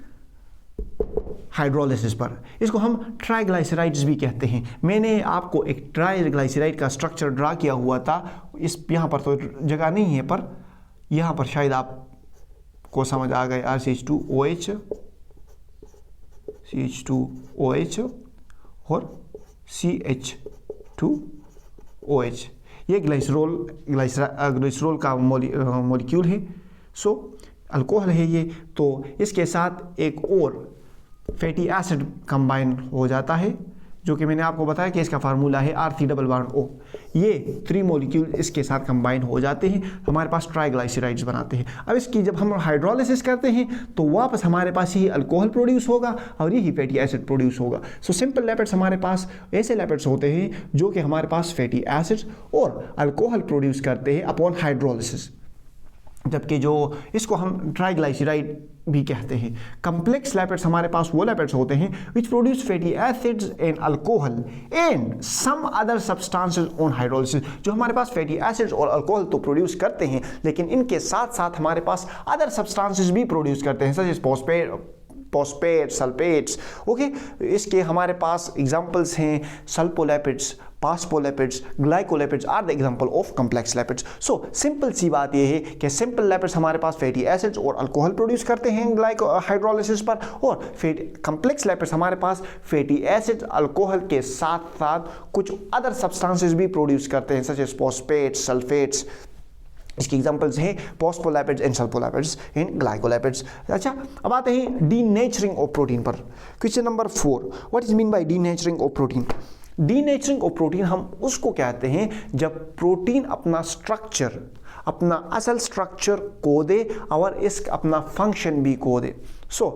हाइड्रोलिसिस पर। इसको हम ट्राइग्लाइसराइड्स भी कहते हैं। मैंने आपको एक ट्राइग्लाइसराइड का स्ट्रक्चर ड्रा किया हुआ था। यहाँ पर तो जगह नहीं है, पर यहाँ पर शायद आपको समझ आ गए। RCH2OH CH2OH और CH2OH, ये ग्लाइसरोल का मॉलिक्यूल है। अल्कोहल है ये। तो इसके साथ एक और फैटी एसिड कंबाइन हो जाता है, जो कि मैंने आपको बताया कि इसका फार्मूला है R3 डबल बॉन्ड O। ये 3 मॉलिक्यूल इसके साथ कंबाइन हो जाते हैं, हमारे पास ट्राइग्लाइसराइड्स बनाते हैं। अब इसकी जब हम हाइड्रोलिसिस करते हैं तो वापस हमारे पास यही अल्कोहल प्रोड्यूस होगा और यही फैटी एसिड प्रोड्यूस होगा। सिंपल लिपिड्स हमारे पास ऐसे लिपिड्स होते हैं जो कि हमारे पास फैटी एसिड्स और अल्कोहल प्रोड्यूस करते हैं अपॉन हाइड्रोलिसिस, जबकि जो इसको हम ट्राइग्लाइसराइड भी कहते हैं। कॉम्प्लेक्स लिपिड्स हमारे पास वो लिपिड्स होते हैं which produce fatty acids and alcohol and some other substances on hydrolysis. जो हमारे पास फैटी एसिड्स और अल्कोहल तो प्रोड्यूस करते हैं, लेकिन इनके साथ साथ हमारे पास अदर सब्सटेंसेस भी प्रोड्यूस करते हैं, such as phosphates, sulphates. Okay, इसके हमारे पास एग्जांपल्स हैं sulpholipids, phospholipids, glycolipids are the example of complex lipids. So simple सी बात यह है कि सिंपल लिपिड्स हमारे पास फैटी एसिड्स और अल्कोहल प्रोड्यूस करते हैं हाइड्रोलाइसिस पर, और कॉम्प्लेक्स लिपिड्स हमारे पास फैटी एसिड्स, अल्कोहल के साथ साथ कुछ अदर सब्सटेंसेस भी प्रोड्यूस करते हैं, सच एज फॉस्फेट्स, सल्फेट्स। इसके एग्जांपल्स हैं फॉस्फोलिपिड्स एंड सल्फोलिपिड्स एंड ग्लाइकोलिपिड्स। अच्छा, अब आते हैं डीनेचरिंग ऑफ प्रोटीन पर। Question number 4, what is mean by denaturing of protein? Denaturing of protein हम उसको कहते हैं जब प्रोटीन अपना स्ट्रक्चर, अपना असल स्ट्रक्चर खो दे और इस अपना फंक्शन भी खो दे। सो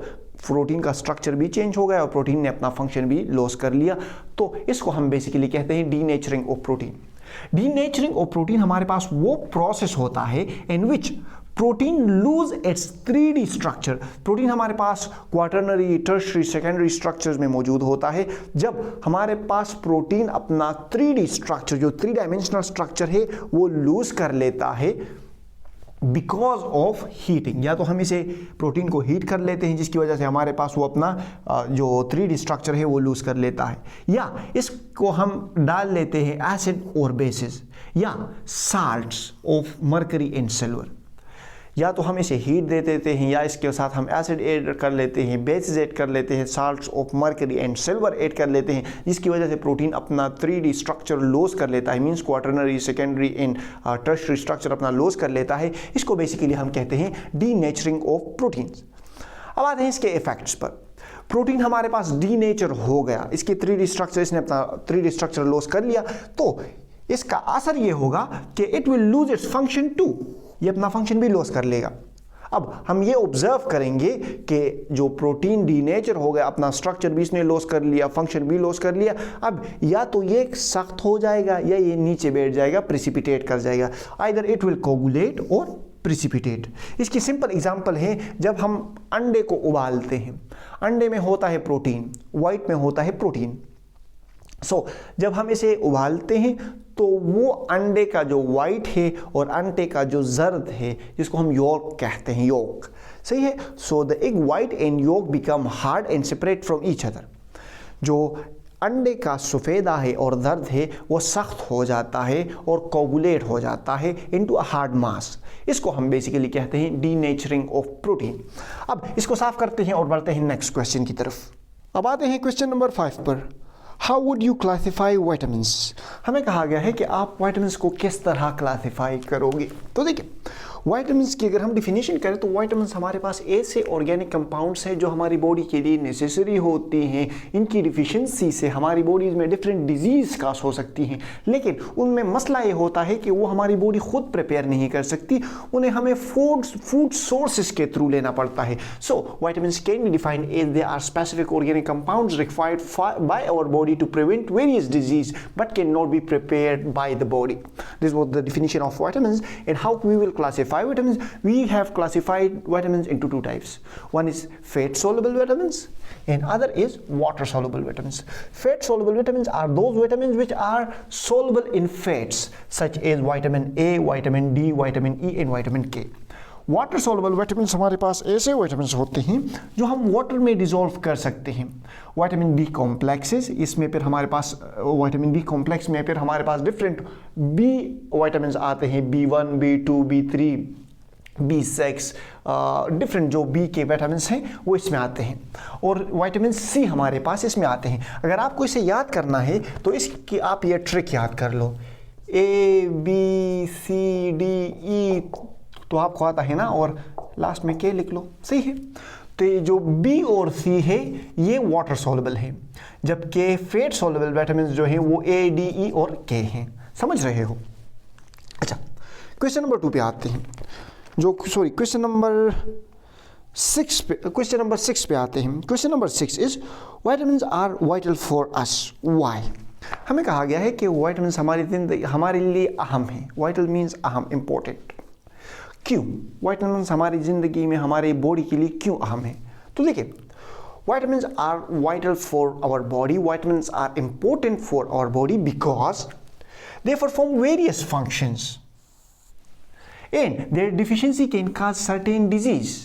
प्रोटीन का स्ट्रक्चर भी चेंज हो गया और प्रोटीन ने अपना फंक्शन भी लॉस कर लिया, तो इसको हम बेसिकली कहते हैं denaturing of protein. Denaturing of protein हमारे पास वो प्रोसेस होता है in which protein lose its 3D structure. Protein हमारे पास क्वाटरनरी, टर्शियरी, सेकेंडरी स्ट्रक्चर्स में मौजूद होता है। जब हमारे पास प्रोटीन अपना 3D स्ट्रक्चर, जो 3 डायमेंशनल स्ट्रक्चर है, वो लूज कर लेता है बिकॉज ऑफ हीटिंग। या तो हम इसे प्रोटीन को हीट कर लेते हैं जिसकी वजह से हमारे पास वो अपना जो 3D स्ट्रक्चर है वो लूज कर लेता है, या इसको हम डाल लेते हैं एसिड और बेसिस या salts of mercury and silver. या तो हम इसे हीट दे देते हैं या इसके साथ हम एसिड ऐड कर लेते हैं, बेसिस ऐड कर लेते हैं, salts of mercury and silver add कर लेते हैं, जिसकी वजह से प्रोटीन अपना 3D स्ट्रक्चर लॉस कर लेता है, means quaternary, secondary and tertiary structure अपना लॉस कर लेता है। इसको बेसिकली हम कहते हैं डीनेचरिंग ऑफ प्रोटीन्स। अब आते हैं इसके इफेक्ट्स पर। प्रोटीन हमारे पास डीनेचर हो गया, इसके 3D स्ट्रक्चर, इसने अपना 3D स्ट्रक्चर लॉस कर लिया, तो इसका असर ये होगा कि it will lose its function too, ये अपना फंक्शन भी लॉस कर लेगा। अब हम ये ऑब्जर्व करेंगे कि जो प्रोटीन डीनेचर हो गया, अपना स्ट्रक्चर भी इसने लॉस कर लिया, फंक्शन भी लॉस कर लिया, अब या तो ये सख्त हो जाएगा या ये नीचे बैठ जाएगा, प्रिसिपिटेट कर जाएगा। आइदर इट विल कोगुलेट और प्रिसिपिटेट। इसकी सिंपल एग्जांपल है जब हम अंडे को उबालते हैं, अंडे में होता है प्रोटीन, वाइट में होता है प्रोटीन। सो जब हम इसे उबालते हैं तो वो अंडे का जो वाइट है और अंडे का जो जर्द है, जिसको हम योक कहते हैं, योक, सही है। So the egg white and yolk become hard and separate from each other. जो अंडे का सफ़ेदा है और जर्द है वो सख्त हो जाता है और कोगुलेट हो जाता है इनटू अ हार्ड मास। इसको हम बेसिकली कहते हैं डीनेचरिंग ऑफ प्रोटीन। अब इसको साफ करते हैं और बढ़ते हैं नेक्स्ट क्वेश्चन की तरफ। अब आते हैं क्वेश्चन नंबर 5 पर। How would you classify vitamins? हमें कहा गया है कि आप वाइटामिन्स को किस तरह क्लासीफाई करोगे। तो देखिए, वाइटामिन्स की अगर हम डिफिनीशन करें तो वाइटामिन्स हमारे पास ऐसे ऑर्गेनिक कंपाउंड्स हैं जो हमारी बॉडी के लिए नेसेसरी होती हैं। इनकी डिफिशिएंसी से हमारी बॉडीज़ में डिफरेंट डिजीज़ काज हो सकती हैं, लेकिन उनमें मसला ये होता है कि वो हमारी बॉडी खुद प्रिपेयर नहीं कर सकती, उन्हें हमें फूड सोर्सेज के थ्रू लेना पड़ता है। So vitamins can be defined as they are specific organic compounds required by our body to prevent various disease but can not be prepared by the body. This was the definition of vitamins. And how we will classify vitamins? We have classified vitamins into 2 types. One is fat soluble vitamins and other is water soluble vitamins. Fat soluble vitamins are those vitamins which are soluble in fats such as vitamin A, vitamin D, vitamin E and vitamin K. Water soluble vitamin हमारे पास ऐसे vitamin होते हैं जो हम water में dissolve कर सकते हैं। विटामिन बी कॉम्प्लेक्सेस, इसमें फिर हमारे पास विटामिन बी कॉम्प्लेक्स में फिर हमारे पास डिफरेंट बी विटामिन आते हैं, B1, B2, B3, B6, different जो बी के विटामिन हैं वो इसमें आते हैं, और विटामिन सी हमारे पास इसमें आते हैं। अगर आपको इसे याद करना है तो इसकी आप ये ट्रिक याद कर लो, ABCDE तो आपको आता है ना, और लास्ट में के लिख लो, सही है। तो ये जो बी और सी है ये वाटर सोलबल है, जबकि फेट सोलबल विटामिन जो है वो ADE और K हैं। समझ रहे हो? अच्छा, क्वेश्चन नंबर 2 पे आते हैं, क्वेश्चन नंबर 6 पे आते हैं। Question number 6 is vitamins are vital for us, why? हमें कहा गया है कि विटामिन्स हमारे लिए अहम है। वाइटल मीन्स अहम, इंपॉर्टेंट। क्यों विटामिन्स हमारी ज़िंदगी में, हमारे बॉडी के लिए क्यों अहम है? तो देखिए, vitamins are vital for our body, vitamins are important for our body because they perform various functions and their deficiency can cause certain disease.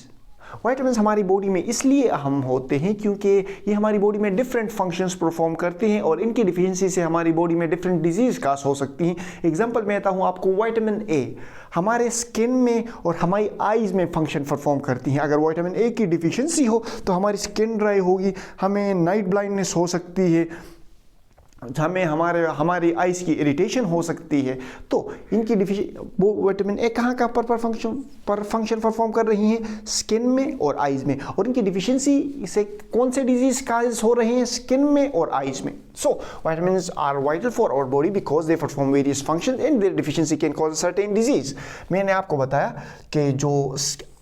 Vitamins हमारी बॉडी में इसलिए अहम होते हैं क्योंकि ये हमारी बॉडी में डिफरेंट फंक्शंस परफॉर्म करते हैं और इनकी डिफिशियंसी से हमारी बॉडी में डिफरेंट डिजीज काज हो सकती हैं। एग्जांपल मैं देता हूँ आपको, विटामिन ए हमारे स्किन में और हमारी आईज में फंक्शन परफॉर्म करती हैं। अगर विटामिन ए की डिफिशियंसी हो तो हमारी स्किन ड्राई होगी, हमें नाइट ब्लाइंडनेस हो सकती है, हमें हमारी आइज की इरिटेशन हो सकती है। तो इनकी वो विटामिन ए कहाँ पर फंक्शन परफॉर्म कर रही हैं, स्किन में और आइज में, और इनकी डिफिशियंसी से कौन से डिजीज काज हो रहे हैं, स्किन में और आइज में। So vitamins are vital for our body because they perform various function and their deficiency can cause certain disease. मैंने आपको बताया कि जो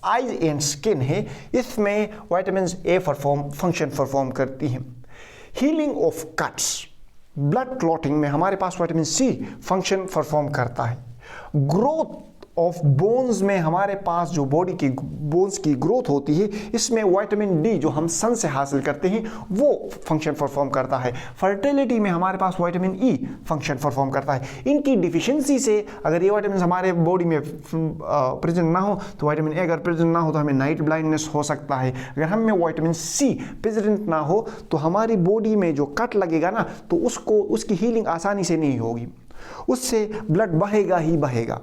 आइज एंड स्किन है इसमें विटामिन ए फंक्शन परफॉर्म करती हैं। Healing of cuts, blood clotting में हमारे पास विटामिन सी फंक्शन परफॉर्म करता है। ग्रोथ ऑफ बोन्स में हमारे पास जो बॉडी की बोन्स की ग्रोथ होती है इसमें विटामिन डी जो हम सन से हासिल करते हैं वो फंक्शन परफॉर्म करता है। फर्टिलिटी में हमारे पास विटामिन ई फंक्शन परफॉर्म करता है। इनकी डिफिशियंसी से अगर ये विटामिन हमारे बॉडी में प्रेजेंट ना हो तो विटामिन ए अगर प्रेजेंट ना हो तो हमें नाइट ब्लाइंडनेस हो सकता है। अगर हम में विटामिन सी प्रेजेंट ना हो तो हमारी बॉडी में जो कट लगेगा ना तो उसकी हीलिंग आसानी से नहीं होगी, उससे ब्लड बहेगा ही बहेगा,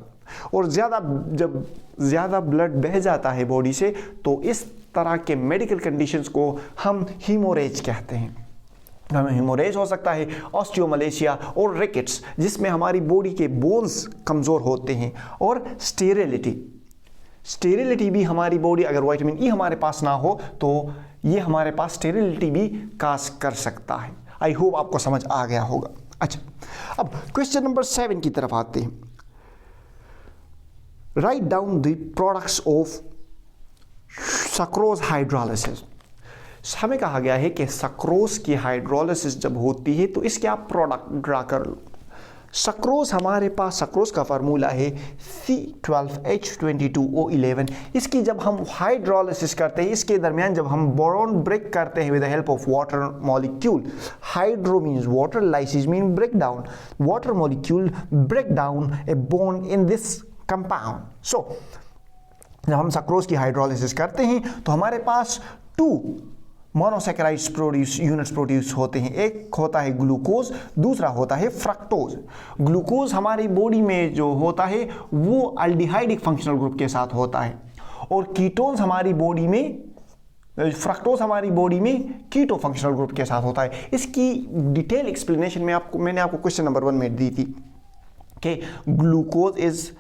और जब ज़्यादा ब्लड बह जाता है बॉडी से तो इस तरह के मेडिकल कंडीशंस को हम हीमोरेज कहते हैं। हमें हीमोरेज हो सकता है, ऑस्टियोमलेशिया और रिकेट्स जिसमें हमारी बॉडी के बोन्स कमज़ोर होते हैं, और स्टेरिलिटी भी हमारी बॉडी, अगर विटामिन ई हमारे पास ना हो तो ये हमारे पास स्टेरिलिटी भी काज कर सकता है। आई होप आपको समझ आ गया होगा। अच्छा, अब क्वेश्चन नंबर 7 की तरफ आते हैं। Write down the products of sucrose hydrolysis. हमें कहा गया है कि सक्रोज की हाइड्रोलिसिस जब होती है तो इसके आप प्रोडक्ट ड्रा कर लो। सक्रोज हमारे पास, सक्रोज का फार्मूला है C12H22O11। इसकी जब हम हाइड्रोलिसिस करते हैं, इसके दरमियान जब हम बोरॉन ब्रेक करते हैं with the help of water molecule, hydro means water, lysis mean break down, water molecule break down a bond in this compound. So जब हम सक्रोज की हाइड्रोलिसिस करते हैं तो हमारे पास 2 मोनोसैकेराइड्स यूनिट्स प्रोड्यूस होते हैं। एक होता है ग्लूकोज, दूसरा होता है फ्रक्टोज। ग्लूकोज हमारी बॉडी में जो होता है वो अल्डिहाइडिक फंक्शनल ग्रुप के साथ होता है, और कीटोन्स हमारी बॉडी में, फ्रक्टोज हमारी बॉडी में कीटो फंक्शनल ग्रुप के साथ होता है। इसकी डिटेल एक्सप्लेनेशन मैंने आपको क्वेश्चन नंबर 1 में दी थी कि glucose is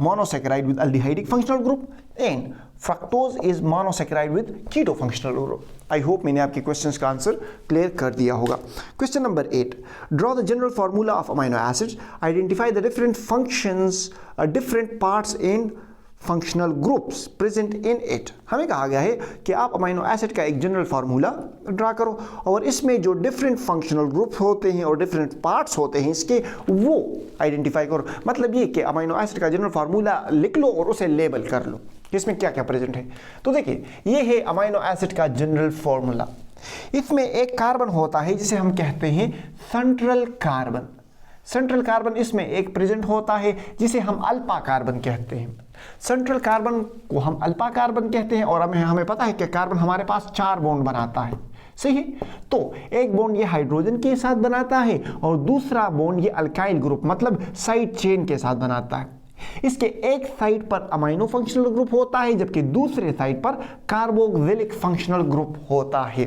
monosaccharide with aldehydic functional group and fructose is monosaccharide with keto functional group. I hope मैंने आपके क्वेश्चंस का आंसर क्लियर कर दिया होगा। Question number 8, draw the general formula of amino acids, identify the different functions, different parts in functional groups present in it. हमें कहा गया है कि आप अमीनो एसिड का एक जनरल फार्मूला ड्रा करो और इसमें जो डिफरेंट फंक्शनल ग्रुप होते हैं और डिफरेंट पार्ट्स होते हैं इसके वो आइडेंटिफाई करो। मतलब ये कि अमीनो एसिड का जनरल फार्मूला लिख लो और उसे लेबल कर लो कि इसमें क्या क्या प्रेजेंट है। तो देखिए, ये है अमीनो एसिड का जनरल फार्मूला। इसमें एक कार्बन होता है जिसे हम कहते हैं सेंट्रल कार्बन। सेंट्रल कार्बन इसमें एक प्रेजेंट होता है जिसे हम अल्फा कार्बन कहते हैं। सेंट्रल कार्बन को हम अल्फा कार्बन कहते हैं, और हमें पता है कि कार्बन हमारे पास 4 बॉन्ड बनाता है, सही है। तो एक बॉन्ड ये हाइड्रोजन के साथ बनाता है और दूसरा बॉन्ड ये अल्काइल ग्रुप मतलब साइड चेन के साथ बनाता है। इसके एक साइड पर अमीनो फंक्शनल ग्रुप होता है जबकि दूसरे साइड पर कार्बोक्सिलिक फंक्शनल ग्रुप होता है।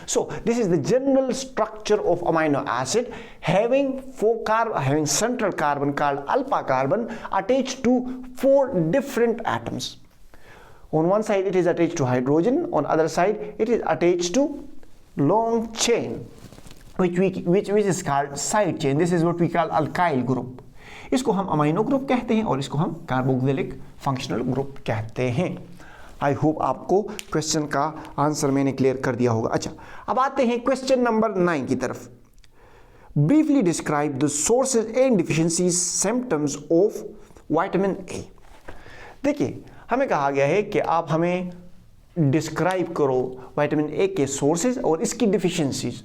So this is the general structure of amino acid having central carbon called alpha carbon attached to 4 different atoms. On one side it is attached to hydrogen, on other side it is attached to long chain which is called side chain. This is what we call alkyl group. इसको हम amino group कहते हैं और इसको हम carboxylic functional group कहते हैं। I hope आपको क्वेश्चन का आंसर मैंने क्लियर कर दिया होगा। अच्छा, अब आते हैं क्वेश्चन नंबर 9 की तरफ। Briefly describe the sources and deficiencies symptoms of vitamin A. देखिए, हमें कहा गया है कि आप हमें डिस्क्राइब करो विटामिन ए के सोर्सेज और इसकी डिफिशिएंसीज।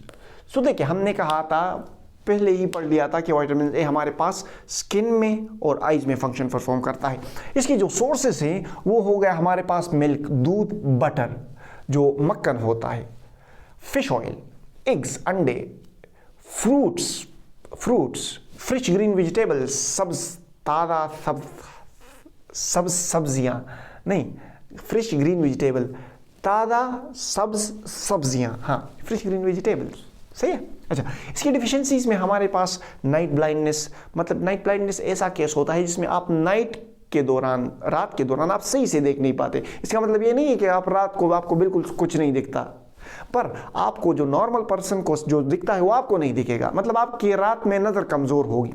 सो देखिए, हमने कहा था पहले ही पढ़ लिया था कि विटामिन ए हमारे पास स्किन में और आइज में फंक्शन परफॉर्म करता है। इसकी जो सोर्सेस हैं वो हो गया हमारे पास मिल्क, दूध, बटर जो मक्खन होता है, फिश ऑयल, एग्स, अंडे, फ्रूट्स, फ्रेश ग्रीन वेजिटेबल्स, ताज़ा सब्जियां नहीं, फ्रेश ग्रीन वेजिटेबल, ताज़ा सब्जियां, हाँ फ्रेश ग्रीन वेजिटेबल्स, सही है। अच्छा, इसकी डिफिशिएंसीज में हमारे पास नाइट ब्लाइंडनेस, मतलब नाइट ब्लाइंडनेस ऐसा केस होता है जिसमें आप रात के दौरान आप सही से देख नहीं पाते। इसका मतलब ये नहीं है कि आप रात को आपको बिल्कुल कुछ नहीं दिखता, पर आपको जो नॉर्मल पर्सन को जो दिखता है वो आपको नहीं दिखेगा, मतलब आपकी रात में नज़र कमज़ोर होगी।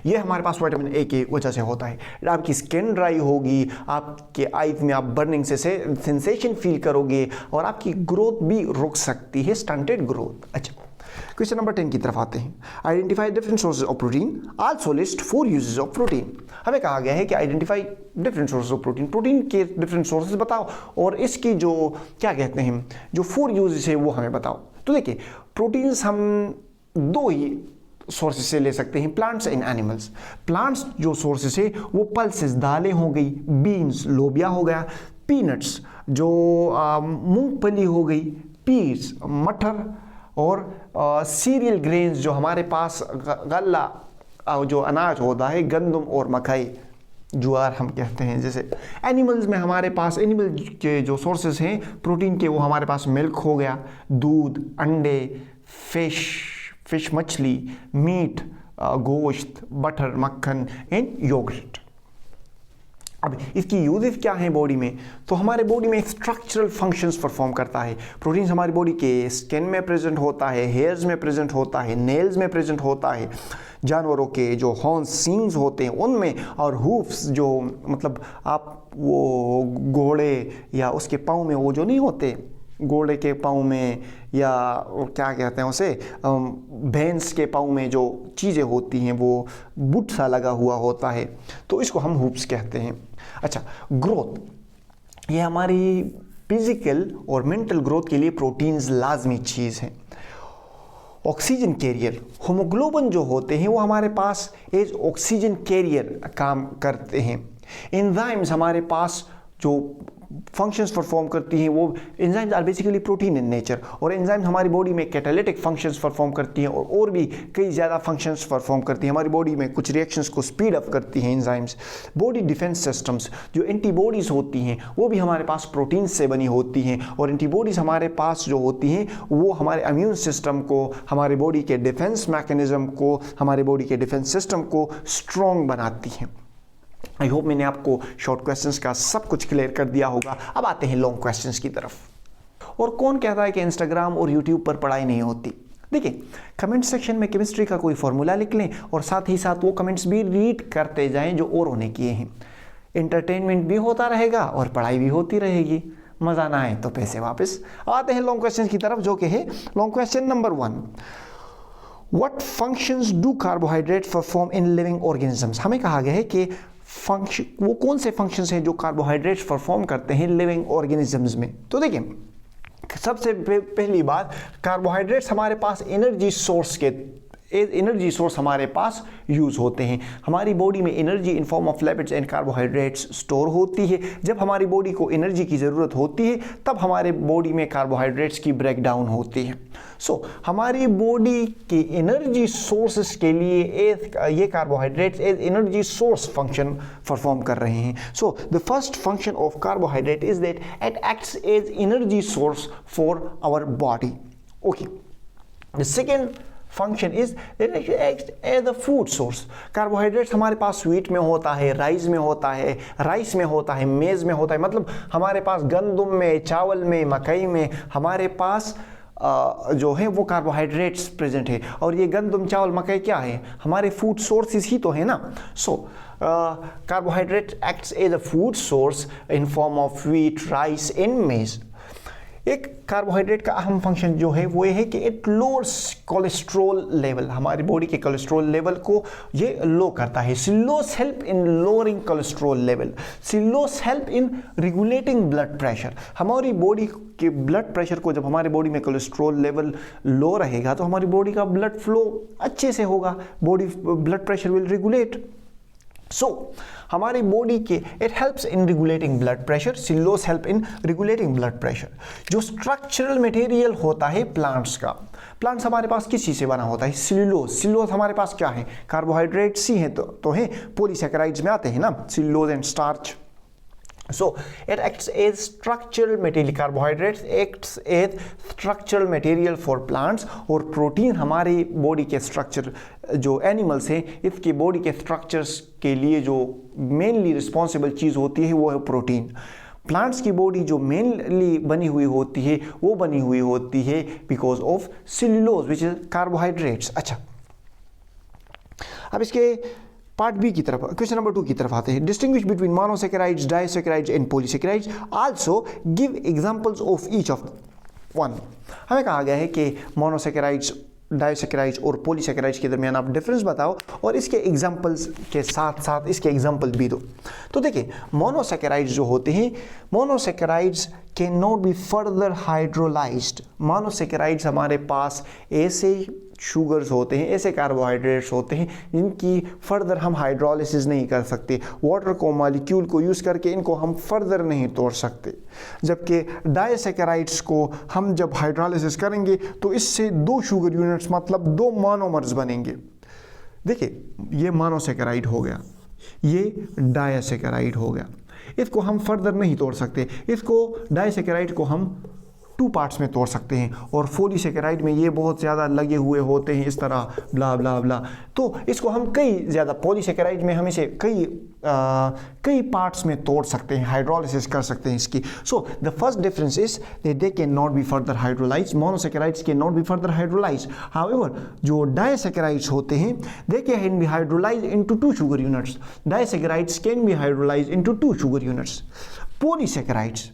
ये हमारे पास विटामिन ए की वजह से होता है। आपकी स्किन ड्राई होगी, आपके आईज में आप बर्निंग से सेंसेशन फील करोगे और आपकी ग्रोथ भी रुक सकती है, स्टंटेड ग्रोथ। अच्छा, क्वेश्चन नंबर 10 की तरफ आते हैं। Identify different sources of protein, also list 4 uses of protein. हमें कहा गया है कि identify different sources of protein, protein के डिफरेंट सोर्सेज बताओ और इसकी जो क्या कहते हैं जो 4 यूजेस है वो हमें बताओ। तो देखिए, प्रोटीन्स हम 2 ही सोर्सेज से ले सकते हैं, प्लांट्स एंड एनिमल्स। प्लांट्स जो सोर्सेज है वो पल्सेस, दालें हो गई, बीन्स, लोबिया हो गया, पीनट्स जो मूंगफली हो गई, पीस, मटर और सीरियल ग्रेन्स जो हमारे पास गल्ला जो अनाज होता है, गंदम और मकई, ज्वार हम कहते हैं। जैसे एनिमल्स में हमारे पास एनिमल के जो सोर्सेज हैं प्रोटीन के, वो हमारे पास मिल्क हो गया, दूध, अंडे, फिश मछली, मीट, गोश्त, बटर, मक्खन एंड योगर्ट। अब इसकी यूजेस क्या है बॉडी में? तो हमारे बॉडी में स्ट्रक्चरल फंक्शंस परफॉर्म करता है। प्रोटीन हमारी बॉडी के स्किन में प्रेजेंट होता है, हेयर्स में प्रेजेंट होता है, नेल्स में प्रेजेंट होता है, जानवरों के जो हॉर्न्स, सींग्स होते हैं उनमें, और हूफ्स जो मतलब आप वो घोड़े या उसके पाँव में वो जो नहीं होते, घोड़े के पाँव में या क्या कहते हैं उसे, भैंस के पाँव में जो चीज़ें होती हैं वो बुट सा लगा हुआ होता है, तो इसको हम हूप्स कहते हैं। अच्छा, ग्रोथ, ये हमारी फिजिकल और मेंटल ग्रोथ के लिए प्रोटीन्स लाजमी चीज़ है। ऑक्सीजन कैरियर, हीमोग्लोबिन जो होते हैं वो हमारे पास एज ऑक्सीजन कैरियर काम करते हैं। एंजाइम्स हमारे पास जो फंक्शंस परफॉर्म करती हैं, वो enzymes are basically protein in nature, और एंजाइम्स हमारी बॉडी में कैटालिटिक फंक्शंस परफॉर्म करती हैं और भी कई ज़्यादा फंक्शंस परफॉर्म करती हैं। हमारी बॉडी में कुछ रिएक्शंस को स्पीड अप करती हैं एंजाइम्स। बॉडी डिफेंस सिस्टम्स, जो एंटीबॉडीज़ होती हैं वो भी हमारे पास प्रोटीन से बनी होती हैं, और एंटीबॉडीज़ हमारे पास जो होती हैं वो हमारे इम्यून सिस्टम को, हमारे बॉडी के डिफेंस मैकेनिज्म को, हमारे बॉडी के डिफेंस सिस्टम को स्ट्रॉन्ग बनाती हैं। आई होप मैंने आपको शॉर्ट क्वेश्चंस का सब कुछ क्लियर कर दिया होगा। अब आते हैं लॉन्ग क्वेश्चंस की तरफ। और कौन कहता है कि इंस्टाग्राम और यूट्यूब पर पढ़ाई नहीं होती? देखिए, कमेंट सेक्शन में केमिस्ट्री का कोई फॉर्मूला लिख लें और साथ ही साथ वो कमेंट्स भी रीड करते जाएं जो औरों ने किए हैं। एंटरटेनमेंट भी होता रहेगा और पढ़ाई भी होती रहेगी। मज़ा ना आए तो पैसे वापस। आते हैं लॉन्ग क्वेश्चन की तरफ, जो कि है long question number 1। What functions do carbohydrates perform in living organisms? हमें कहा गया है कि फंक्शन, वो कौन से फंक्शंस हैं जो कार्बोहाइड्रेट्स परफॉर्म करते हैं लिविंग ऑर्गेनिजम्स में। तो देखिए, सबसे पहली बात, कार्बोहाइड्रेट्स हमारे पास एनर्जी सोर्स हमारे पास यूज़ होते हैं। हमारी बॉडी में energy in form of lipids and carbohydrates store होती है। जब हमारी बॉडी को एनर्जी की ज़रूरत होती है तब हमारे बॉडी में कार्बोहाइड्रेट्स की ब्रेकडाउन होती है। हमारी बॉडी की एनर्जी सोर्सेस के लिए ये carbohydrates as energy source function perform कर रहे हैं। The first function of carbohydrate is that it acts as energy source for our body. Okay, the second function is as a food source. Carbohydrates हमारे पास sweet में होता है, rice में होता है, मेज में होता है, मतलब हमारे पास गंदम में, चावल में, मकई में हमारे पास जो है वो कार्बोहाइड्रेट्स प्रेजेंट है। और ये गंदम, चावल, मकई क्या है? हमारे फूड सोर्सेज ही तो है ना। Carbohydrate acts as a food source in form of wheat, rice and maize. एक कार्बोहाइड्रेट का अहम फंक्शन जो है वो ये है कि इट लोअर्स कोलेस्ट्रॉल लेवल, हमारी बॉडी के कोलेस्ट्रॉल लेवल को ये लो करता है। Cellulose help in lowering cholesterol level, cellulose help in regulating blood pressure. हमारी बॉडी के ब्लड प्रेशर को, जब हमारे बॉडी में कोलेस्ट्रॉल लेवल लो रहेगा तो हमारी बॉडी का ब्लड फ्लो अच्छे से होगा, body blood pressure will regulate. So हमारी बॉडी के it helps in regulating blood pressure, cellulose help in regulating blood pressure. जो स्ट्रक्चरल मटेरियल होता है प्लांट्स का, प्लांट्स हमारे पास किस चीज़ से बना होता है? सिल्लोस। सिल्लोस हमारे पास क्या है? कार्बोहाइड्रेट्स ही हैं तो हैं, पॉलीसैकेराइड्स में आते हैं ना, cellulose and starch. So it acts as structural material, carbohydrates acts as structural material for plants, और प्रोटीन हमारी बॉडी के स्ट्रक्चर जो एनिमल्स हैं इसकी बॉडी के स्ट्रक्चर्स के लिए जो मेनली रिस्पॉन्सिबल चीज़ होती है वो है प्रोटीन। प्लांट्स की बॉडी जो मेनली बनी हुई होती है वो बनी हुई होती है because of cellulose which is carbohydrates. अच्छा, अब इसके पार्ट बी की तरफ, क्वेश्चन नंबर 2 की तरफ आते हैं। Distinguish between monosaccharides, disaccharides and polysaccharides, also give examples of each of one. हमें कहा गया है कि मोनोसैकेराइड्स, डाइसैकेराइड्स और पॉलीसैकेराइड्स के दरमियान आप डिफरेंस बताओ और इसके एग्जांपल्स के साथ साथ इसके एग्जांपल भी दो। तो देखिए, मोनोसैकेराइड्स जो होते हैं, monosaccharides can not be further hydrolysed. Monosaccharides हमारे पास ऐसे शुगर्स होते हैं, ऐसे कार्बोहाइड्रेट्स होते हैं जिनकी फर्दर हम हाइड्रोलिसिस नहीं कर सकते, वाटर को मॉलिक्यूल को यूज़ करके इनको हम फर्दर नहीं तोड़ सकते। जबकि डाइसैकेराइड्स को हम जब हाइड्रोलिसिस करेंगे तो इससे 2 शुगर यूनिट्स मतलब 2 मोनोमर्स बनेंगे। देखिए, ये मोनोसैकेराइड हो गया, ये डाइसैकेराइड हो गया, इसको हम फर्दर नहीं तोड़ सकते। इसको डाइसैकेराइड को हम 2 पार्ट्स में तोड़ सकते हैं, और पॉलीसैकेराइड में ये बहुत ज़्यादा लगे हुए होते हैं इस तरह ब्ला ब्ला ब्ला, तो इसको हम कई ज़्यादा, पॉलीसैकेराइड में हम इसे कई पार्ट्स में तोड़ सकते हैं, हाइड्रोलिसिस कर सकते हैं इसकी। So the first difference is they can not be further hydrolyse, monosaccharides can not be further hydrolyse. However जो डाइसैकेराइड्स होते हैं they can be hydrolyse into 2 sugar units, disaccharides can be hydrolyse into 2 sugar units. Polysaccharides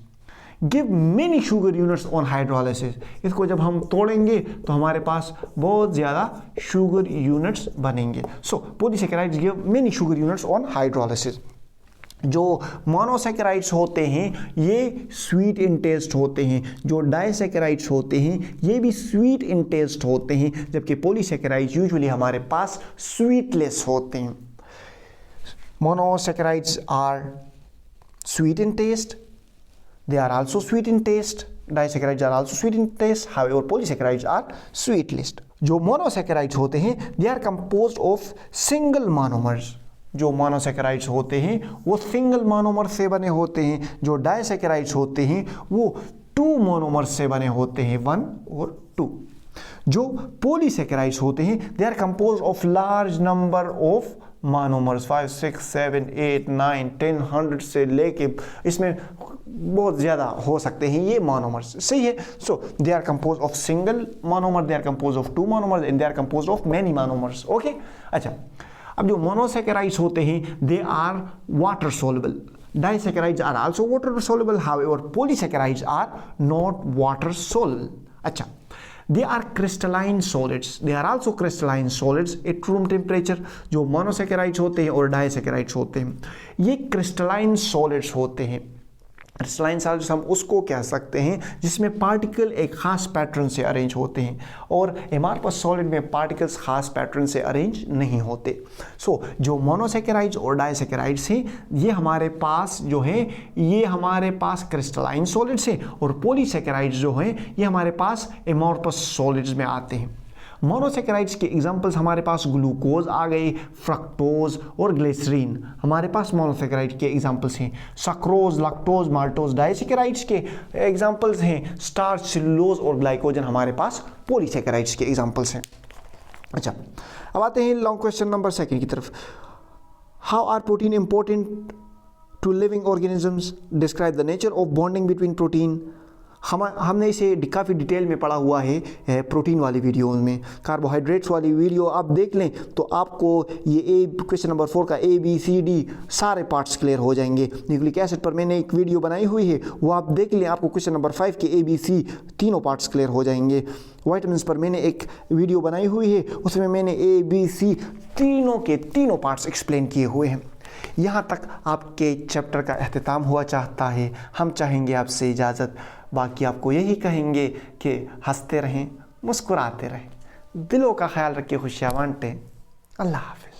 give many sugar units on hydrolysis, इसको जब हम तोड़ेंगे तो हमारे पास बहुत ज़्यादा शुगर यूनिट्स बनेंगे। So polysaccharides give many sugar units on hydrolysis. जो मोनोसैकेराइड्स होते हैं ये स्वीट इन टेस्ट होते हैं, जो डाइसैकेराइड्स होते हैं ये भी स्वीट इन टेस्ट होते हैं, जबकि पॉलीसैकेराइड्स यूजुअली हमारे पास स्वीटलेस होते हैं। Monosaccharides are sweet in taste, they are also sweet in taste, disaccharides are also sweet in taste, however polysaccharides are sweetless. जो monosaccharides होते हैं they are composed of single monomers, जो monosaccharides होते हैं वो सिंगल मोनोमर से बने होते हैं, जो डाइसैकेराइड्स होते हैं वो 2 मोनोमर से बने होते हैं, 1 और 2। जो पॉलीसैकेराइड्स होते हैं they are compose of large number of monomers, 5, 6, 7, 8, 9, 10, 100 से लेके इसमें बहुत ज़्यादा हो सकते हैं ये मोनोमर्स, सही है। So they are compose of single monomer, they are compose of 2 monomers and they are compose of many monomers. Okay, अच्छा, अब जो मोनोसैकेराइड्स होते हैं they are water soluble, disaccharides are also water soluble, however polysaccharides are not water soluble. अच्छा, they are crystalline solids, they are also crystalline solids at room temperature। जो monosaccharides होते हैं और डाइसैकेराइड्स होते हैं ये क्रिस्टलाइन सॉलिड्स होते हैं। क्रिस्टलाइन सॉलिड्स हम उसको कह सकते हैं जिसमें पार्टिकल एक खास पैटर्न से अरेंज होते हैं, और एमार्फस सॉलिड में पार्टिकल्स खास पैटर्न से अरेंज नहीं होते। सो जो मोनोसैकेराइड्स और डाइसैकेराइड्स हैं ये हमारे पास जो है ये हमारे पास क्रिस्टलाइन सॉलिड्स हैं, और पॉलीसैकेराइड्स जो हैं ये हमारे पास एमार्फस सॉलिड्स में आते हैं। मोनोसैकेराइड्स के एग्जांपल्स हमारे पास ग्लूकोज आ गए, फ्रक्टोज और ग्लिसरीन हमारे पास मोनोसैकेराइड के एग्जांपल्स हैं। सक्रोज, लैक्टोज, माल्टोज डाइसैकेराइड्स के एग्जांपल्स हैं। स्टार्च, सेलुलोज और ग्लाइकोजन हमारे पास पॉलीसैकेराइड्स के एग्जांपल्स हैं। अच्छा, अब आते हैं लॉन्ग क्वेश्चन नंबर 2 की तरफ। How are protein important to living organisms, describe the nature of bonding between protein, हमने इसे काफ़ी डिटेल में पढ़ा हुआ है प्रोटीन वाली वीडियो में। कार्बोहाइड्रेट्स वाली वीडियो आप देख लें तो आपको ये क्वेश्चन नंबर 4 का ABCD सारे पार्ट्स क्लियर हो जाएंगे। न्यूक्लिक एसिड पर मैंने एक वीडियो बनाई हुई है, वो आप देख लें, आपको क्वेश्चन नंबर 5 के ABC तीनों पार्ट्स क्लियर हो जाएंगे। वाइटामिन्स पर मैंने एक वीडियो बनाई हुई है, उसमें मैंने ABC तीनों के तीनों पार्ट्स एक्सप्लेन किए हुए हैं। यहाँ तक आपके चैप्टर का अख्तिताम हुआ चाहता है। हम चाहेंगे आपसे इजाज़त, बाकी आपको यही कहेंगे कि हंसते रहें, मुस्कुराते रहें, दिलों का ख्याल रखिए, खुशियाँ बांटें। अल्लाह हाफ़िज़।